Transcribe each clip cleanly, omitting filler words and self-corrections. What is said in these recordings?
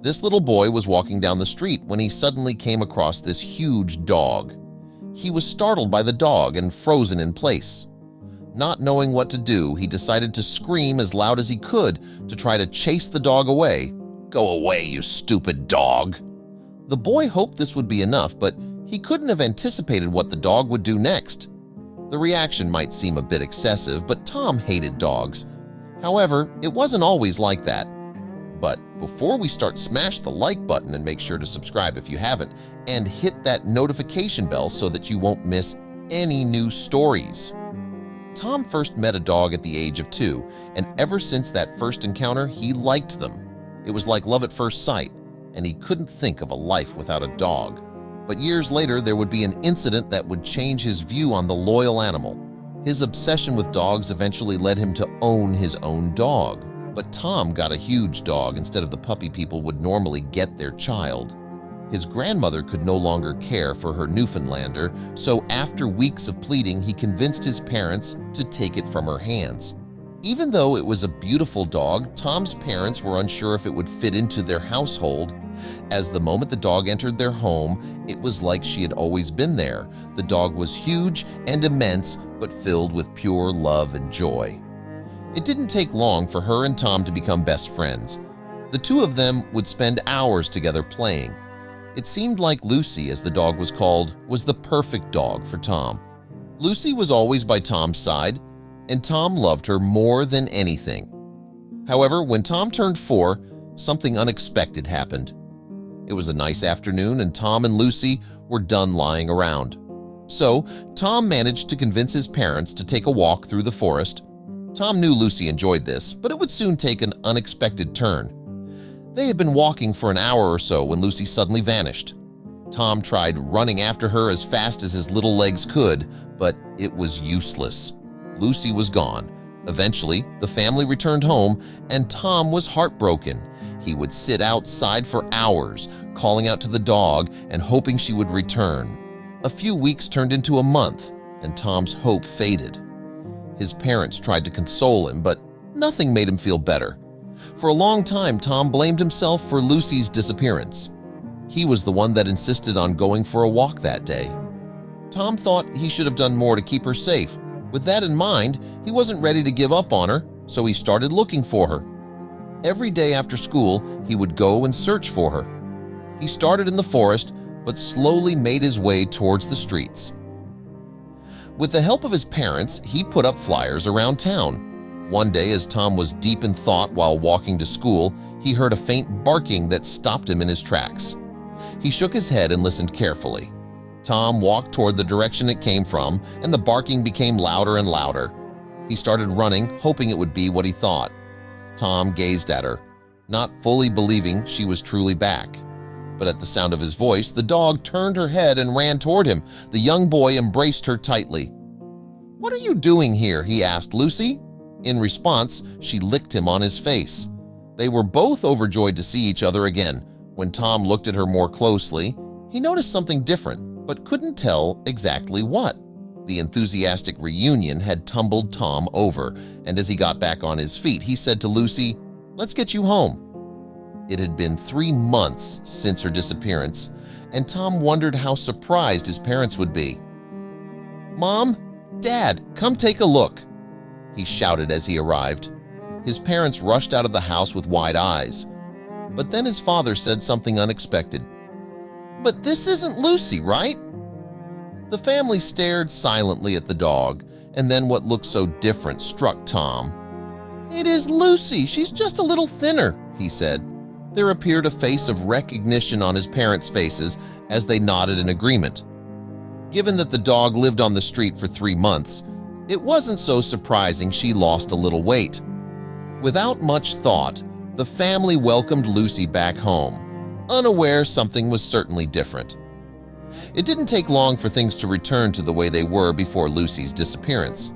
This little boy was walking down the street when he suddenly came across this huge dog. He was startled by the dog and frozen in place. Not knowing what to do, he decided to scream as loud as he could to try to chase the dog away. "Go away, you stupid dog!" The boy hoped this would be enough, but he couldn't have anticipated what the dog would do next. The reaction might seem a bit excessive, but Tom hated dogs. However, it wasn't always like that. But before we start, smash the like button and make sure to subscribe if you haven't, and hit that notification bell so that you won't miss any new stories. Tom first met a dog at the age of 2, and ever since that first encounter, he liked them. It was like love at first sight, and he couldn't think of a life without a dog. But years later, there would be an incident that would change his view on the loyal animal. His obsession with dogs eventually led him to own his own dog. But Tom got a huge dog instead of the puppy people would normally get their child. His grandmother could no longer care for her Newfoundlander, so after weeks of pleading, he convinced his parents to take it from her hands. Even though it was a beautiful dog, Tom's parents were unsure if it would fit into their household, as the moment the dog entered their home, it was like she had always been there. The dog was huge and immense, but filled with pure love and joy. It didn't take long for her and Tom to become best friends. The two of them would spend hours together playing. It seemed like Lucy, as the dog was called, was the perfect dog for Tom. Lucy was always by Tom's side, and Tom loved her more than anything. However, when Tom turned 4, something unexpected happened. It was a nice afternoon, and Tom and Lucy were done lying around. So, Tom managed to convince his parents to take a walk through the forest. Tom knew Lucy enjoyed this, but it would soon take an unexpected turn. They had been walking for an hour or so when Lucy suddenly vanished. Tom tried running after her as fast as his little legs could, but it was useless. Lucy was gone. Eventually, the family returned home, and Tom was heartbroken. He would sit outside for hours, calling out to the dog and hoping she would return. A few weeks turned into a month, and Tom's hope faded. His parents tried to console him, but nothing made him feel better. For a long time, Tom blamed himself for Lucy's disappearance. He was the one that insisted on going for a walk that day. Tom thought he should have done more to keep her safe. With that in mind, he wasn't ready to give up on her, so he started looking for her. Every day after school, he would go and search for her. He started in the forest, but slowly made his way towards the streets. With the help of his parents, he put up flyers around town. One day, as Tom was deep in thought while walking to school, he heard a faint barking that stopped him in his tracks. He shook his head and listened carefully. Tom walked toward the direction it came from, and the barking became louder and louder. He started running, hoping it would be what he thought. Tom gazed at her, not fully believing she was truly back. But at the sound of his voice, the dog turned her head and ran toward him. The young boy embraced her tightly. "What are you doing here?" he asked Lucy. In response, she licked him on his face. They were both overjoyed to see each other again. When Tom looked at her more closely, he noticed something different, but couldn't tell exactly what. The enthusiastic reunion had tumbled Tom over, and as he got back on his feet, he said to Lucy, "Let's get you home." It had been 3 months since her disappearance, and Tom wondered how surprised his parents would be. "Mom, Dad, come take a look," he shouted as he arrived. His parents rushed out of the house with wide eyes. But then his father said something unexpected. "But this isn't Lucy, right?" The family stared silently at the dog, and then what looked so different struck Tom. "It is Lucy. She's just a little thinner," he said. There appeared a face of recognition on his parents' faces as they nodded in agreement. Given that the dog lived on the street for 3 months, it wasn't so surprising she lost a little weight. Without much thought, the family welcomed Lucy back home, unaware something was certainly different. It didn't take long for things to return to the way they were before Lucy's disappearance.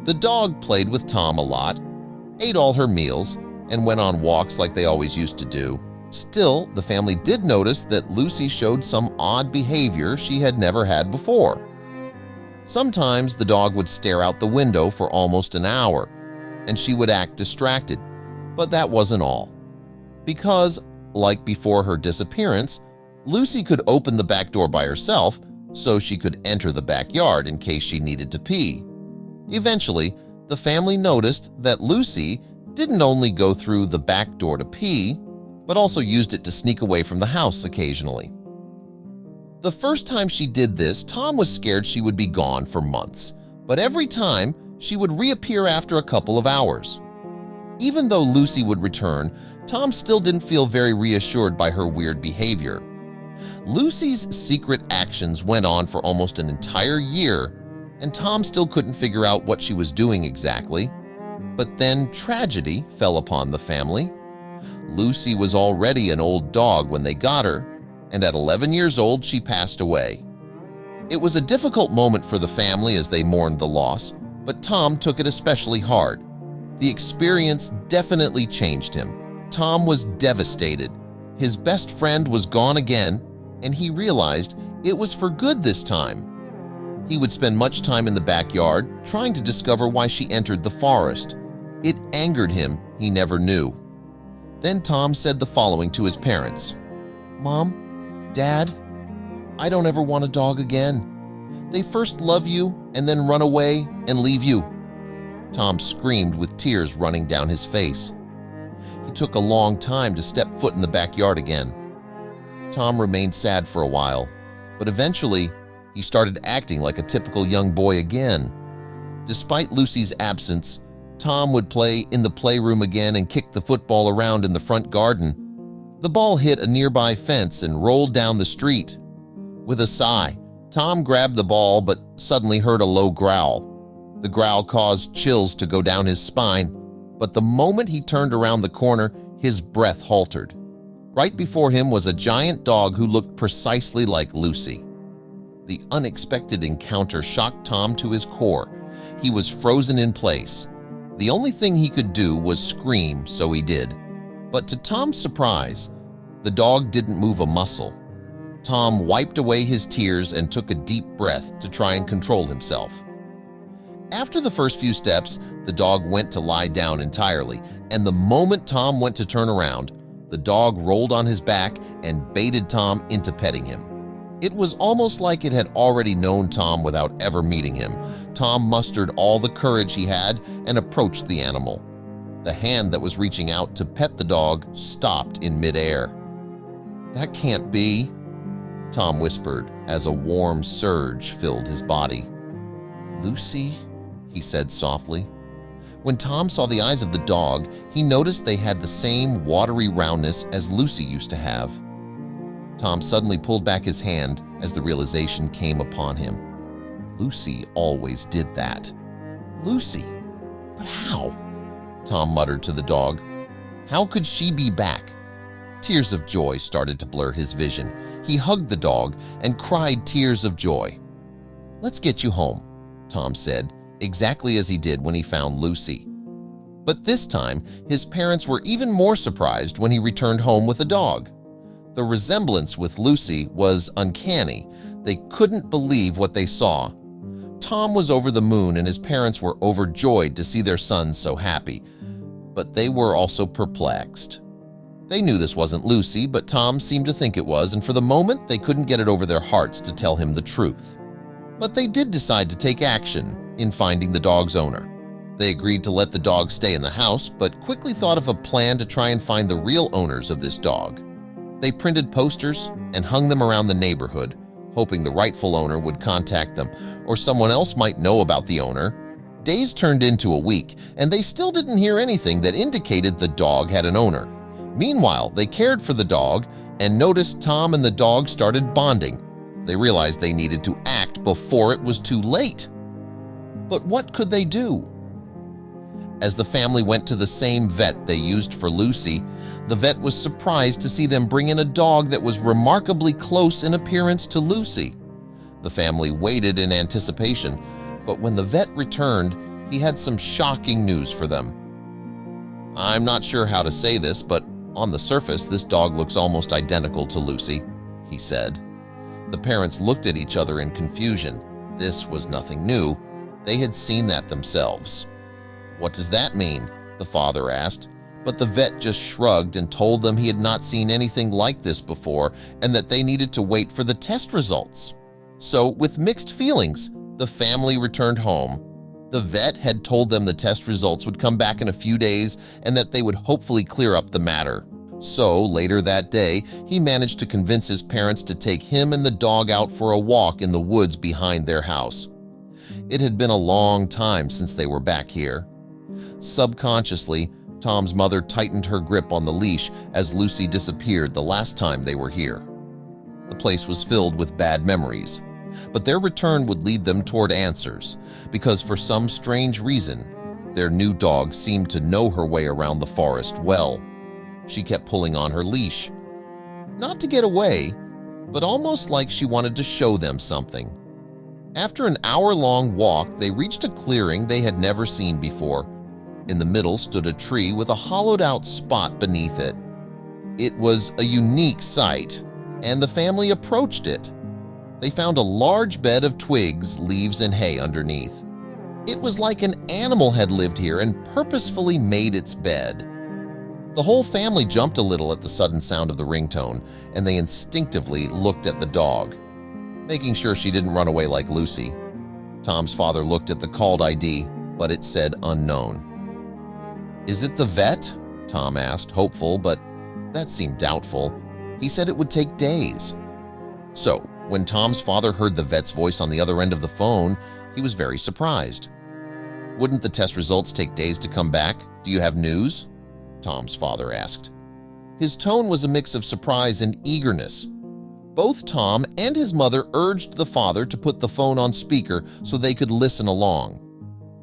The dog played with Tom a lot, ate all her meals, and went on walks like they always used to do. Still, the family did notice that Lucy showed some odd behavior she had never had before. Sometimes the dog would stare out the window for almost an hour, and she would act distracted. But that wasn't all. Because like before her disappearance, Lucy could open the back door by herself so she could enter the backyard in case she needed to pee. Eventually, the family noticed that Lucy didn't only go through the back door to pee, but also used it to sneak away from the house occasionally. The first time she did this, Tom was scared she would be gone for months, but every time she would reappear after a couple of hours. Even though Lucy would return, Tom still didn't feel very reassured by her weird behavior. Lucy's secret actions went on for almost an entire year, and Tom still couldn't figure out what she was doing exactly. But then tragedy fell upon the family. Lucy was already an old dog when they got her, and at 11 years old she passed away. It was a difficult moment for the family as they mourned the loss, but Tom took it especially hard. The experience definitely changed him. Tom was devastated. His best friend was gone again, and he realized it was for good this time. He would spend much time in the backyard trying to discover why she entered the forest. It angered him, he never knew. Then Tom said the following to his parents: "Mom, Dad, I don't ever want a dog again. They first love you and then run away and leave you." Tom screamed with tears running down his face. He took a long time to step foot in the backyard again. Tom remained sad for a while, but eventually he started acting like a typical young boy again. Despite Lucy's absence, Tom would play in the playroom again and kick the football around in the front garden. The ball hit a nearby fence and rolled down the street. With a sigh, Tom grabbed the ball but suddenly heard a low growl. The growl caused chills to go down his spine, but the moment he turned around the corner, his breath halted. Right before him was a giant dog who looked precisely like Lucy. The unexpected encounter shocked Tom to his core. He was frozen in place. The only thing he could do was scream, so he did. But to Tom's surprise, the dog didn't move a muscle. Tom wiped away his tears and took a deep breath to try and control himself. After the first few steps, the dog went to lie down entirely, and the moment Tom went to turn around, the dog rolled on his back and baited Tom into petting him. It was almost like it had already known Tom without ever meeting him. Tom mustered all the courage he had and approached the animal. The hand that was reaching out to pet the dog stopped in midair. "That can't be," Tom whispered as a warm surge filled his body. "Lucy," he said softly. When Tom saw the eyes of the dog, he noticed they had the same watery roundness as Lucy used to have. Tom suddenly pulled back his hand as the realization came upon him. Lucy always did that. Lucy? But how? Tom muttered to the dog. How could she be back? Tears of joy started to blur his vision. He hugged the dog and cried tears of joy. "Let's get you home," Tom said, exactly as he did when he found Lucy. But this time, his parents were even more surprised when he returned home with a dog. The resemblance with Lucy was uncanny. They couldn't believe what they saw. Tom was over the moon and his parents were overjoyed to see their son so happy. But they were also perplexed. They knew this wasn't Lucy, but Tom seemed to think it was, and for the moment they couldn't get it over their hearts to tell him the truth. But they did decide to take action in finding the dog's owner. They agreed to let the dog stay in the house, but quickly thought of a plan to try and find the real owners of this dog. They printed posters and hung them around the neighborhood, hoping the rightful owner would contact them or someone else might know about the owner. Days turned into a week, and they still didn't hear anything that indicated the dog had an owner. Meanwhile, they cared for the dog and noticed Tom and the dog started bonding. They realized they needed to act before it was too late. But what could they do? As the family went to the same vet they used for Lucy, the vet was surprised to see them bring in a dog that was remarkably close in appearance to Lucy. The family waited in anticipation, but when the vet returned, he had some shocking news for them. "I'm not sure how to say this, but on the surface, this dog looks almost identical to Lucy," he said. The parents looked at each other in confusion. This was nothing new. They had seen that themselves. "What does that mean?" the father asked. but the vet just shrugged and told them he had not seen anything like this before and that they needed to wait for the test results. So, with mixed feelings, the family returned home. The vet had told them the test results would come back in a few days and that they would hopefully clear up the matter. So, later that day, he managed to convince his parents to take him and the dog out for a walk in the woods behind their house. It had been a long time since they were back here. Subconsciously, Tom's mother tightened her grip on the leash as Lucy disappeared the last time they were here. The place was filled with bad memories, but their return would lead them toward answers, because for some strange reason, their new dog seemed to know her way around the forest well. She kept pulling on her leash. Not to get away, but almost like she wanted to show them something. After an hour-long walk, they reached a clearing they had never seen before. In the middle stood a tree with a hollowed-out spot beneath it. It was a unique sight, and the family approached it. They found a large bed of twigs, leaves, and hay underneath. It was like an animal had lived here and purposefully made its bed. The whole family jumped a little at the sudden sound of the ringtone, and they instinctively looked at the dog, making sure she didn't run away like Lucy. Tom's father looked at the called ID, but it said unknown. "Is it the vet?" Tom asked, hopeful, but that seemed doubtful. He said it would take days. So, when Tom's father heard the vet's voice on the other end of the phone, he was very surprised. "Wouldn't the test results take days to come back? Do you have news?" Tom's father asked. His tone was a mix of surprise and eagerness. Both Tom and his mother urged the father to put the phone on speaker so they could listen along.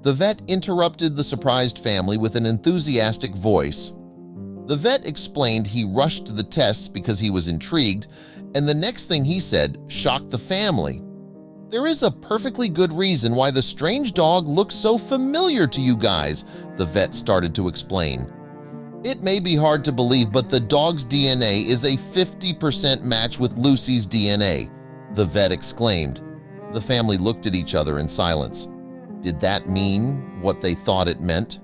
The vet interrupted the surprised family with an enthusiastic voice. The vet explained he rushed the tests because he was intrigued, and the next thing he said shocked the family. "There is a perfectly good reason why the strange dog looks so familiar to you guys," the vet started to explain. "It may be hard to believe, but the dog's DNA is a 50% match with Lucy's DNA," the vet exclaimed. The family looked at each other in silence. Did that mean what they thought it meant?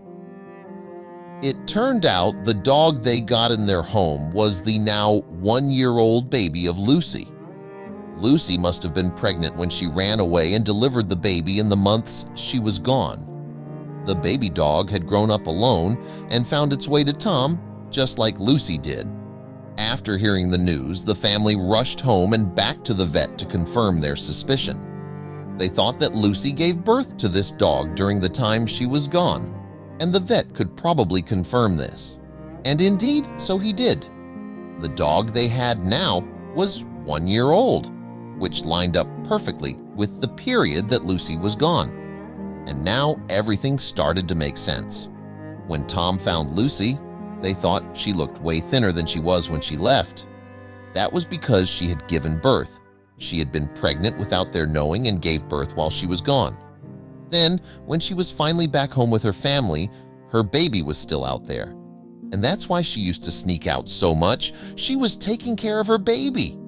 It turned out the dog they got in their home was the now 1-year-old baby of Lucy. Lucy must have been pregnant when she ran away and delivered the baby in the months she was gone. The baby dog had grown up alone and found its way to Tom, just like Lucy did. After hearing the news, the family rushed home and back to the vet to confirm their suspicion. They thought that Lucy gave birth to this dog during the time she was gone, and the vet could probably confirm this. And indeed, so he did. The dog they had now was 1 year old, which lined up perfectly with the period that Lucy was gone. And now everything started to make sense. When Tom found Lucy, they thought she looked way thinner than she was when she left. That was because she had given birth. She had been pregnant without their knowing and gave birth while she was gone. Then, when she was finally back home with her family, her baby was still out there. And that's why she used to sneak out so much. She was taking care of her baby.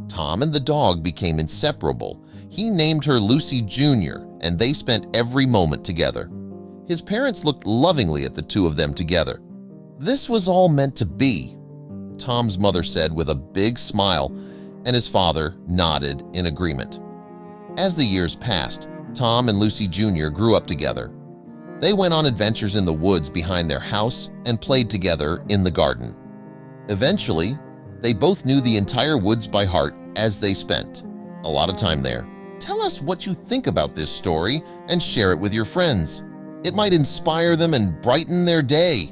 Tom and the dog became inseparable. He named her Lucy Jr., and they spent every moment together. His parents looked lovingly at the two of them together. "This was all meant to be," Tom's mother said with a big smile, and his father nodded in agreement. As the years passed, Tom and Lucy Jr. grew up together. They went on adventures in the woods behind their house and played together in the garden. Eventually, they both knew the entire woods by heart as they spent a lot of time there. Tell us what you think about this story and share it with your friends. It might inspire them and brighten their day.